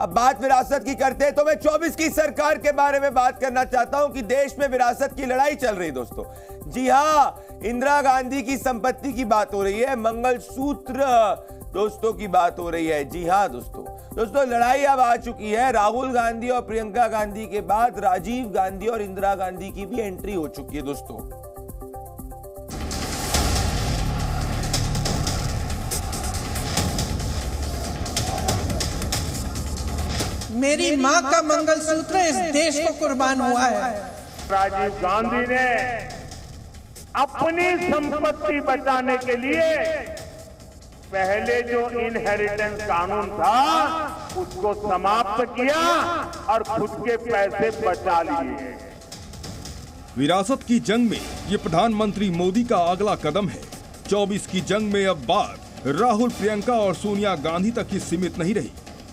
अब बात विरासत की करते हैं तो मैं 24 की सरकार के बारे में बात करना चाहता हूं कि देश में विरासत की लड़ाई चल रही दोस्तों। जी हां, इंदिरा गांधी की संपत्ति की बात हो रही है, मंगलसूत्र दोस्तों की बात हो रही है। जी हां दोस्तों लड़ाई अब आ चुकी है। राहुल गांधी और प्रियंका गांधी के बाद राजीव गांधी और इंदिरा गांधी की भी एंट्री हो चुकी है दोस्तों। मेरी मां का मंगलसूत्र इस देश को कुर्बान हुआ है। राजीव गांधी ने अपनी संपत्ति बचाने के लिए पहले जो इनहेरिटेंस कानून था उसको समाप्त किया और खुद के पैसे बचा लिए। विरासत की जंग में ये प्रधानमंत्री मोदी का अगला कदम है। 24 की जंग में अब बात राहुल, प्रियंका और सोनिया गांधी तक ही सीमित नहीं रही,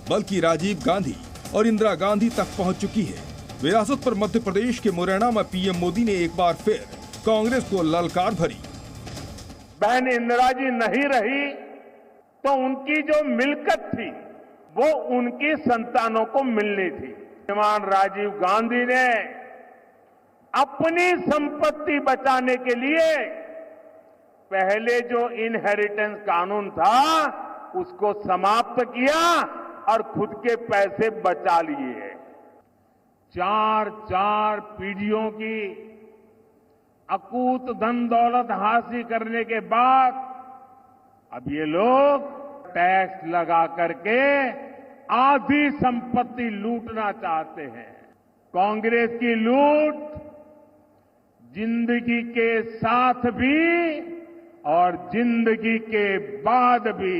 बल्कि राजीव गांधी और इंदिरा गांधी तक पहुंच चुकी है। विरासत पर मध्य प्रदेश के मुरैना में पीएम मोदी ने एक बार फिर कांग्रेस को ललकार भरी। बहन इंदिरा जी नहीं रही तो उनकी जो मिल्कत थी वो उनकी संतानों को मिलनी थी। श्रीमान राजीव गांधी ने अपनी संपत्ति बचाने के लिए पहले जो इनहेरिटेंस कानून था उसको समाप्त किया और खुद के पैसे बचा लिए। चार पीढ़ियों की अकूत धन दौलत हासिल करने के बाद अब ये लोग टैक्स लगा करके आधी संपत्ति लूटना चाहते हैं। कांग्रेस की लूट जिंदगी के साथ भी और जिंदगी के बाद भी।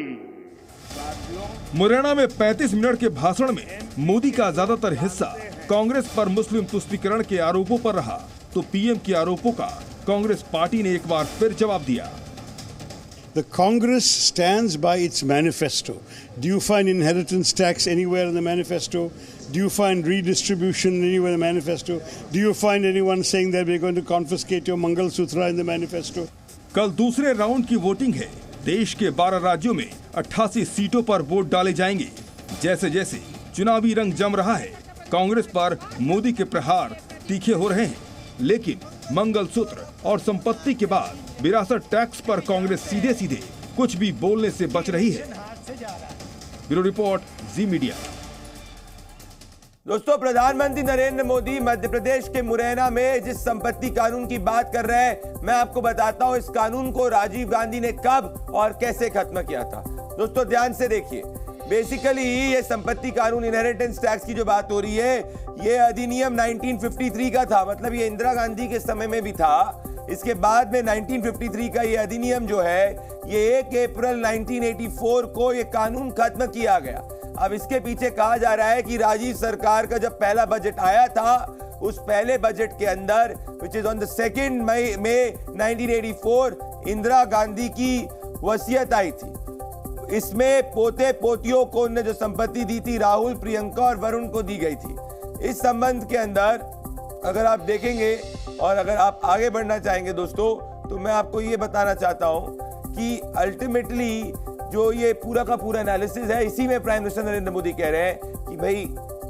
मुरैना में 35 मिनट के भाषण में मोदी का ज्यादातर हिस्सा कांग्रेस पर मुस्लिम तुष्टीकरण के आरोपों पर रहा, तो पीएम के आरोपों का कांग्रेस पार्टी ने एक बार फिर जवाब दिया। The Congress stands by its manifesto. Do you find inheritance tax anywhere in the manifesto? Do you find redistribution anywhere in the manifesto? Do you find anyone saying that we're going to confiscate your Mangalsutra in the manifesto? कल दूसरे round की voting है। देश के 12 राज्यों में 88 सीटों पर वोट डाले जाएंगे। जैसे जैसे चुनावी रंग जम रहा है, कांग्रेस पर मोदी के प्रहार तीखे हो रहे हैं, लेकिन मंगलसूत्र और संपत्ति के बाद विरासत टैक्स पर कांग्रेस सीधे सीधे कुछ भी बोलने से बच रही है। ब्यूरो रिपोर्ट, जी मीडिया। दोस्तों प्रधानमंत्री नरेंद्र मोदी मध्य प्रदेश के मुरैना में जिस संपत्ति कानून की बात कर रहे हैं, मैं आपको बताता हूं इस कानून को राजीव गांधी ने कब और कैसे खत्म किया था। दोस्तों ध्यान से देखिए, बेसिकली ये संपत्ति कानून इनहेरिटेंस टैक्स की जो बात हो रही है, ये अधिनियम 1953 का था, मतलब ये इंदिरा गांधी के समय में भी था। इसके बाद में 1953 का ये अधिनियम जो है, ये 1 अप्रैल 1984 को ये कानून खत्म किया गया। अब इसके पीछे कहा जा रहा है कि राजीव सरकार का जब पहला बजट आया था, उस पहले बजट के अंदर विच इज ऑन द 2 मई 1984 इंदिरा गांधी की वसीयत आई थी। इसमें पोते पोतियों को उन्होंने जो संपत्ति दी थी, राहुल, प्रियंका और वरुण को दी गई थी। इस संबंध के अंदर अगर आप देखेंगे और अगर आप आगे बढ़ना चाहेंगे दोस्तों, तो मैं आपको ये बताना चाहता हूं कि अल्टीमेटली जो ये पूरा का पूरा एनालिसिस है, इसी में प्राइम मिनिस्टर नरेंद्र मोदी कह रहे हैं कि भाई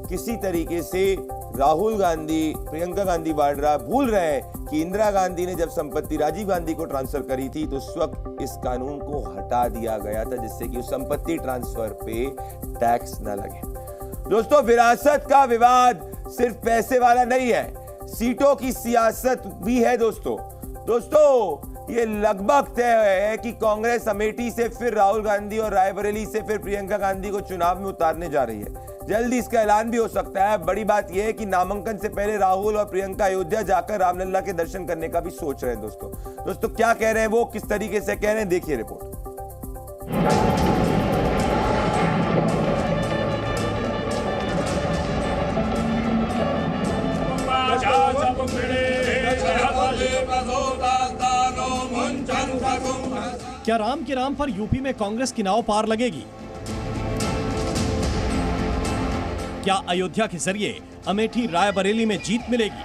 किसी तरीके से राहुल गांधी, प्रियंका गांधी वाड्रा भूल रहे हैं कि इंदिरा गांधी ने जब संपत्ति राजीव गांधी को ट्रांसफर करी थी तो उस वक्त इस कानून को हटा दिया गया था, जिससे कि उस संपत्ति ट्रांसफर पे टैक्स न लगे। दोस्तों विरासत का विवाद सिर्फ पैसे वाला नहीं है, सीटों की सियासत भी है दोस्तों। ये लगभग तय है कि कांग्रेस अमेठी से फिर राहुल गांधी और रायबरेली से फिर प्रियंका गांधी को चुनाव में उतारने जा रही है। जल्दी इसका ऐलान भी हो सकता है। बड़ी बात यह है कि नामांकन से पहले राहुल और प्रियंका अयोध्या जाकर रामलला के दर्शन करने का भी सोच रहे हैं दोस्तों क्या कह रहे हैं वो, किस तरीके से कह रहे हैं, देखिए रिपोर्ट। क्या राम के नाम पर यूपी में कांग्रेस की नाव पार लगेगी? क्या अयोध्या के जरिए अमेठी रायबरेली में जीत मिलेगी?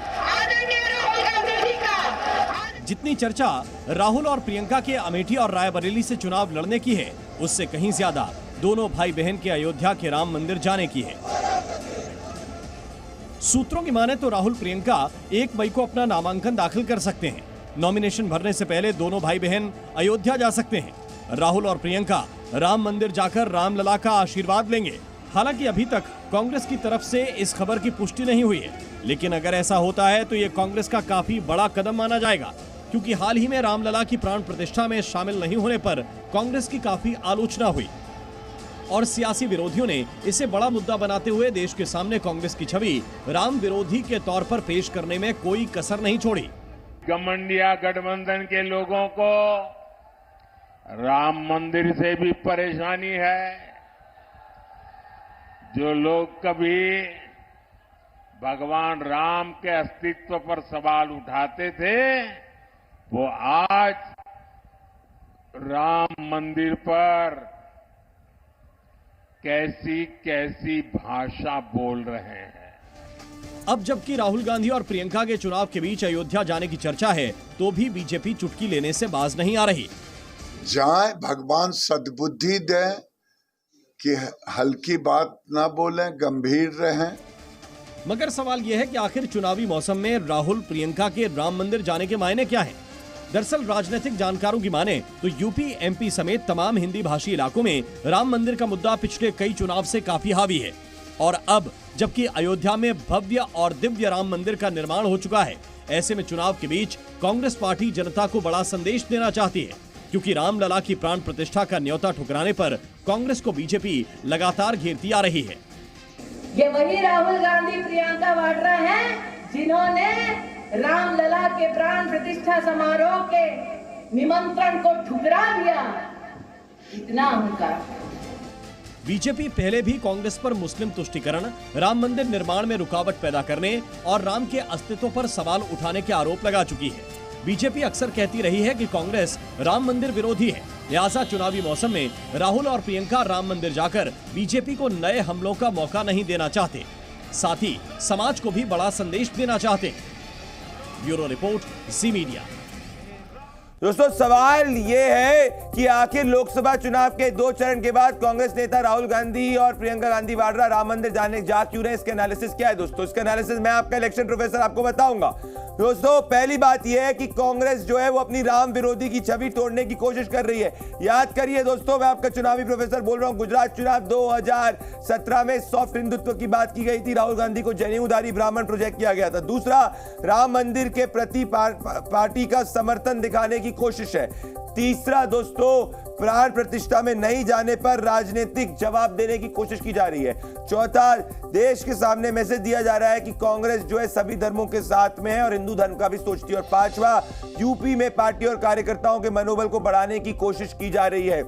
जितनी चर्चा राहुल और प्रियंका के अमेठी और रायबरेली से चुनाव लड़ने की है, उससे कहीं ज्यादा दोनों भाई बहन के अयोध्या के राम मंदिर जाने की है। सूत्रों की माने तो राहुल प्रियंका 1 मई को अपना नामांकन दाखिल कर सकते हैं। नॉमिनेशन भरने से पहले दोनों भाई बहन अयोध्या जा सकते हैं। राहुल और प्रियंका राम मंदिर जाकर रामलला का आशीर्वाद लेंगे। हालांकि अभी तक कांग्रेस की तरफ से इस खबर की पुष्टि नहीं हुई है, लेकिन अगर ऐसा होता है तो ये कांग्रेस का काफी बड़ा कदम माना जाएगा, क्योंकि हाल ही में रामलला की प्राण प्रतिष्ठा में शामिल नहीं होने पर कांग्रेस की काफी आलोचना हुई और सियासी विरोधियों ने इसे बड़ा मुद्दा बनाते हुए देश के सामने कांग्रेस की छवि राम विरोधी के तौर पर पेश करने में कोई कसर नहीं छोड़ी। गठबंधन गठबंधन के लोगों को राम मंदिर से भी परेशानी है। जो लोग कभी भगवान राम के अस्तित्व पर सवाल उठाते थे, वो आज राम मंदिर पर कैसी कैसी भाषा बोल रहे हैं। अब जबकि राहुल गांधी और प्रियंका के चुनाव के बीच अयोध्या जाने की चर्चा है, तो भी बीजेपी चुटकी लेने से बाज नहीं आ रही। जाए, भगवान सद्बुद्धि दे कि हल्की बात ना बोलें, गंभीर रहें। मगर सवाल यह है कि आखिर चुनावी मौसम में राहुल प्रियंका के राम मंदिर जाने के मायने क्या हैं? दरअसल राजनीतिक जानकारों की माने तो यूपी, एमपी समेत तमाम हिंदी भाषी इलाकों में राम मंदिर का मुद्दा पिछले कई चुनाव से काफी हावी है। और अब जबकि अयोध्या में भव्य और दिव्य राम मंदिर का निर्माण हो चुका है, ऐसे में चुनाव के बीच कांग्रेस पार्टी जनता को बड़ा संदेश देना चाहती है, क्योंकि रामलला की प्राण प्रतिष्ठा का न्योता ठुकराने पर कांग्रेस को बीजेपी लगातार घेरती आ रही है। ये वही राहुल गांधी, प्रियंका वाड्रा हैं जिन्होंने रामलला के प्राण प्रतिष्ठा समारोह के निमंत्रण को ठुकरा दिया। इतना अहंकार। बीजेपी पहले भी कांग्रेस पर मुस्लिम तुष्टीकरण, राम मंदिर निर्माण में रुकावट पैदा करने और राम के अस्तित्व पर सवाल उठाने के आरोप लगा चुकी है। बीजेपी अक्सर कहती रही है कि कांग्रेस राम मंदिर विरोधी है, लिहाजा चुनावी मौसम में राहुल और प्रियंका राम मंदिर जाकर बीजेपी को नए हमलों का मौका नहीं देना चाहते, साथ ही समाज को भी बड़ा संदेश देना चाहते। ब्यूरो रिपोर्ट, जी मीडिया। दोस्तों, सवाल ये है कि आखिर लोकसभा चुनाव के 2 चरण के बाद कांग्रेस नेता राहुल गांधी और प्रियंका गांधी वाड्रा राम मंदिर जाने जा क्यों रहे? इसका एनालिसिस क्या है दोस्तों? इसका एनालिसिस मैं आपका इलेक्शन प्रोफेसर आपको बताऊंगा। दोस्तों, पहली बात यह है कि कांग्रेस जो है वो अपनी राम विरोधी की छवि तोड़ने की कोशिश कर रही है। याद करिए दोस्तों, मैं आपका चुनावी प्रोफेसर बोल रहा हूं। गुजरात चुनाव 2017 में सॉफ्ट हिंदुत्व की बात की गई थी, राहुल गांधी को जनेऊधारी ब्राह्मण प्रोजेक्ट किया गया था। दूसरा, राम मंदिर के प्रति पार्टी का समर्थन दिखाने की कोशिश है। तीसरा दोस्तों, प्राण प्रतिष्ठा में नहीं जाने पर राजनीतिक जवाब देने की कोशिश की जा रही है। चौथा, देश के सामने मैसेज दिया जा रहा है कि कांग्रेस जो है सभी धर्मों के साथ में है और हिंदू धर्म का भी सोचती है। और पांचवा, यूपी में पार्टी और कार्यकर्ताओं के मनोबल को बढ़ाने की कोशिश की जा रही है।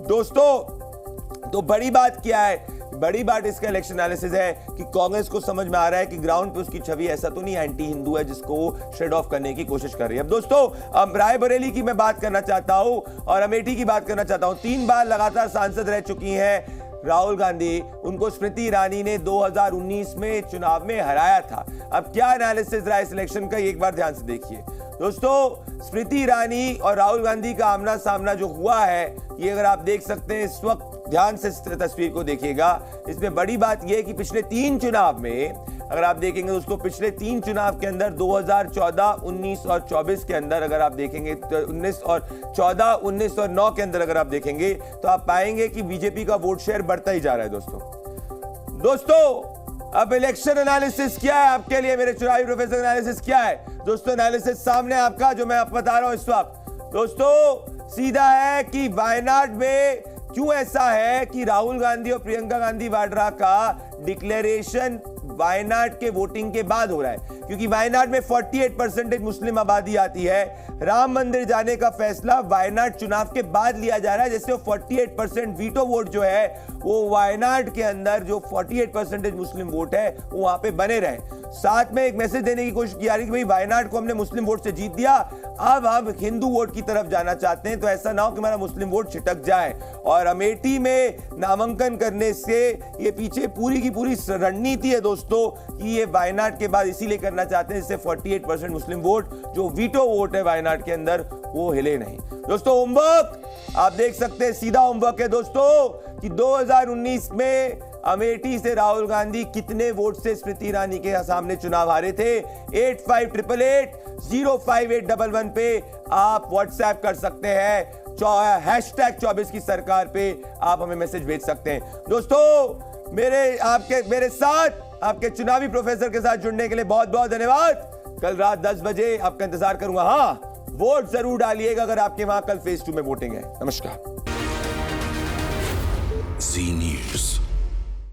दोस्तों, तो बड़ी बात क्या है? बड़ी बात इसका इलेक्शन एनालिसिस है कि कांग्रेस को समझ में आ रहा है कि ग्राउंड पे उसकी छवि ऐसा तो नहीं एंटी हिंदू है जिसको वो शेड ऑफ करने की कोशिश कर रही है। अब दोस्तों, अब रायबरेली की मैं बात करना चाहता हूं और अमेठी की बात करना चाहता हूं। 3 बार लगातार सांसद रह चुकी हैं राहुल गांधी। उनको स्मृति ईरानी ने 2019 में चुनाव में हराया था। अब क्या एनालिसिस रहा इस इलेक्शन का, एक बार ध्यान से देखिए दोस्तों। स्मृति ईरानी और राहुल गांधी का आमना सामना जो हुआ है, ये अगर आप देख सकते हैं इस वक्त, ध्यान से तस्वीर को देखिएगा। इसमें बड़ी बात यह है कि पिछले 3 चुनाव में अगर आप देखेंगे दोस्तों, पिछले 3 चुनाव के अंदर 2014, 19 और 24 के अंदर अगर आप देखेंगे, 19 और 14, 19 और 9 के अंदर अगर आप देखेंगे तो आप पाएंगे कि बीजेपी का वोट शेयर बढ़ता ही जा रहा है दोस्तों। अब इलेक्शन एनालिसिस क्या है आपके लिए? मेरे चुनावी प्रोफेसर एनालिसिस क्या है दोस्तों? एनालिसिस सामने आपका जो मैं आपको बता रहा हूं इस वक्त। दोस्तों, सीधा है कि वायनाड में क्यों ऐसा है कि राहुल गांधी और प्रियंका गांधी वाड्रा का डिक्लेरेशन वायनाड के वोटिंग के बाद हो रहा है, क्योंकि वायनाड में 48% मुस्लिम आबादी आती है। राम मंदिर जाने का फैसला वायनाड चुनाव के बाद लिया जा रहा है, जिससे 48% वीटो वोट जो है वो वायनाड के अंदर जो 48% मुस्लिम वोट है वो वहां पे बने रहे। साथ में एक मैसेज देने की कोशिश की जा रही है कि भाई वायनाड को हमने मुस्लिम वोट से जीत दिया, अब हम हिंदू वोट की तरफ जाना चाहते हैं, तो ऐसा ना हो कि हमारा मुस्लिम वोट छिटक जाए। और अमेठी में नामांकन करने से ये पीछे पूरी की पूरी रणनीति है दोस्तों कि ये वायनाड के बाद इसीलिए करना चाहते हैं जिससे 48% मुस्लिम वोट जो वीटो वोट है वायनाड के अंदर वो हिले नहीं। दोस्तों, होमवर्क आप देख सकते हैं, सीधा होमवर्क है दोस्तों कि 2019 में अमेठी से राहुल गांधी कितने वोट से स्मृति ईरानी के सामने चुनाव हारे थे? 8588805811 पे आप व्हाट्सएप कर सकते हैं। #24 की सरकार पे आप हमें मैसेज भेज सकते हैं। दोस्तों, मेरे साथ आपके चुनावी प्रोफेसर के साथ जुड़ने के लिए बहुत बहुत धन्यवाद। कल रात 10 बजे आपका इंतजार करूंगा। हाँ, वोट जरूर डालिएगा अगर आपके वहां कल फेज 2 में वोटिंग है। नमस्कार। जी न्यूज़।